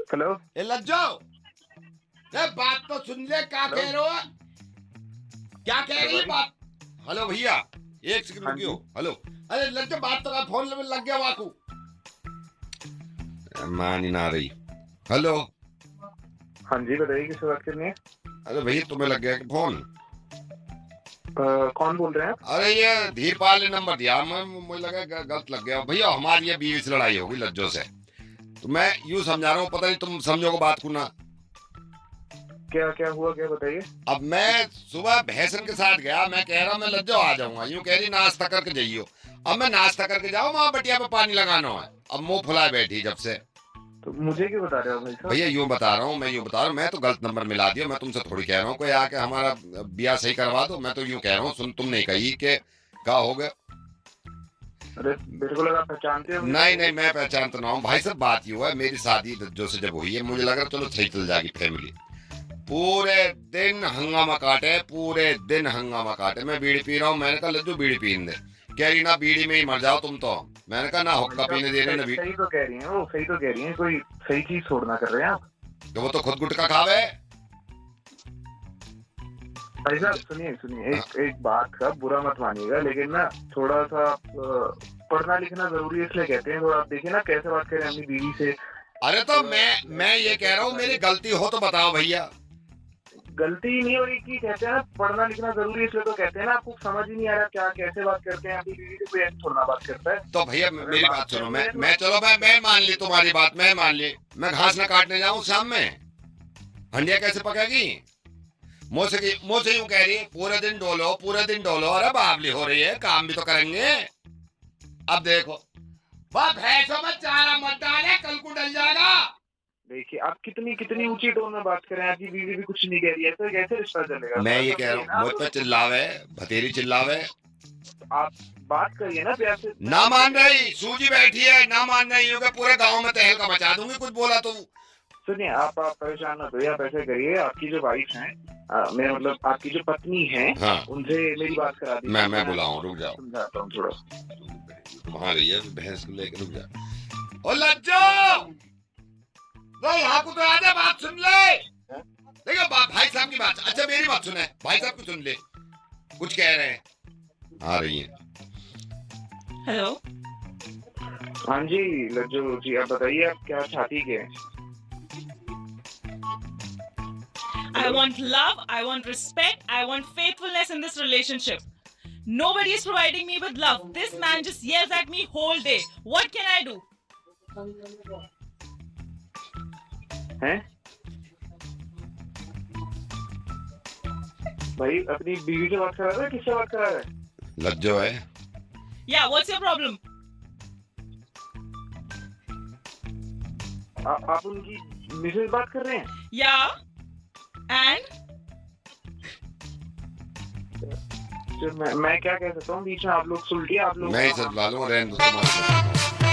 Hello. ए लज्जो, ए बात तो सुन ले, क्या हेलो। कह रहे हो? क्या कह हेलो रही है भाई। बात? हेलो भैया, एक सेकंड हाँ रुकियो। जी। हेलो, अरे लज्जो बात तो कर, फोन में लग गया वाकू। मान ही ना रही। हेलो, हाँ जी, बताइए किससे बात करनी है? अरे भैया तुम्हें लग गया कि फोन? कौन बोल रहे हैं आप? अरे ये धीरपाल ने नंबर दिया, मैं मुझे लगा गलत लग गया। भैया हमारी ये बीवी से लड़ाई होगी लज्जो से, तो मैं यूं समझा रहा हूँ, पता नहीं तुम समझोगे बात को ना। क्या क्या हुआ, क्या बताइए। अब मैं सुबह भैंसन के साथ गया, मैं कह रहा हूँ मैं लज्जो आ जाऊंगा, यूं कह रही नाश्ता करके जाइयो। अब मैं नाश्ता करके जाऊँ, वहां बटिया पे पानी लगाना है। अब मुंह फुलाए बैठी जब से। तो मुझे क्यों बता रहे हो भाई साहब? भैया यूं बता रहा हूँ, मैं तो गलत नंबर मिला दिया। मैं तुमसे थोड़ी कह रहा हूँ कोई आके हमारा ब्याह सही करवा दो। मैं तो यूं कह रहा हूँ, सुन तुम नहीं कही कि क्या हो गया। अरे मेरे को लगा पहचानते हो मुझे। नहीं नहीं, मैं पहचानता ना हूँ भाई साहब। बात ही हुआ है, मेरी शादी लज्जो से जब हुई है, मुझे लगा चलो सही चल जाएगी फैमिली। पूरे दिन हंगामा काटे, पूरे दिन हंगामा काटे। मैं बीड़ी पी रहा हूँ, मैंने कहा लज्जू बीड़ी पीने दे। कह रही ना बीड़ी में ही मर जाओ तुम तो। मैंने कहा ना भाई हुक्का साहब पीने दे रहे ना सही बीड़ी। सही तो कह रही हैं, वो सही तो कह रही हैं, कोई सही चीज छोड़ना कर रहे हैं आप। तो वो तो खुद गुटखा खावे। भाई साहब सुनिए सुनिए, एक एक बात का बुरा मत मानिएगा, लेकिन ना थोड़ा सा पढ़ना लिखना जरूरी है, इसलिए कहते हैं। थोड़ा आप देखिए ना कैसे बात करें अपनी बीवी से। अरे तो मैं ये कह रहा हूँ, मेरी गलती हो तो बताओ भैया। गलती नहीं हो रही कि कहते हैं ना पढ़ना लिखना जरूरी है, इसलिए तो कहते हैं ना। आपको समझ ही नहीं आ रहा क्या कैसे बात करते हैं अपनी बीवी से, कोई ऐसे थोड़ा बात करता है। तो भैया अगर मेरी बात सुनो, मैं चलो मैं मान ली तुम्हारी बात, मैं मान ली। मैं घास न काटने जाऊं शाम में, हंडिया कैसे पकेगी? मुझसे यूं कह रही है पूरे दिन डोलो पूरे दिन डोलो। अरे बावली हो रही है, काम भी तो करेंगे। अब देखो, वह भैंसों में चारा मत डाले, कल को डल जाएगा। देखिए आप कितनी कितनी ऊंची टोन में बात करें, आपकी बीवी भी कुछ नहीं कह रही है, तो कैसे रिश्ता चलेगा? मैं थोड़ा ये कह रहा समझिए हूँ, ना मुझ आप। पे चिल्लावे, भतेरी चिल्लावे। आप बात करिए ना प्यार से। ना मान रही, सूजी बैठी है, ना मान रही होगा, पूरे गांव में तहलका मचा दूंगी कुछ बोला तो। सुनिए आप परेशान मत होइए, आप ऐसे करिए, आपकी जो वाइफ है, मैं मतलब आपकी जो पत्नी है, हाँ, उनसे मेरी बात करा दीजिए। मैं बुलाऊं, रुक जाओ। समझाता हूँ थोड़ा। वहां रही है भैंस को लेकर, रुक जा। ओ लज्जो, वो यहाँ को तो आजा, बात सुन ले। देखो भाई साहब की बात, अच्छा मेरी बात सुने, भाई साहब को सुन ले, कुछ कह रहे हैं। आ रही है। हेलो। हाँ जी लज्जू जी, आप बताइए आप क्या चाहती के हैं? I want love, I want respect, I want faithfulness in this relationship. Nobody is providing me with love. This man just yells at me whole day. What can I do? हैं? भाई अपनी बीवी से बात करा रहा है, किससे बात करा रहा है? लज्जो है। Yeah, what's your problem? आप उनकी मिसेज बात कर रहे हैं? Yeah. And? मैं क्या कह सकता हूँ बीच में? आप लोग सुलटिए, आप लोग। मैं ही सब ला लूंगा, रहने दो तुम्हारे।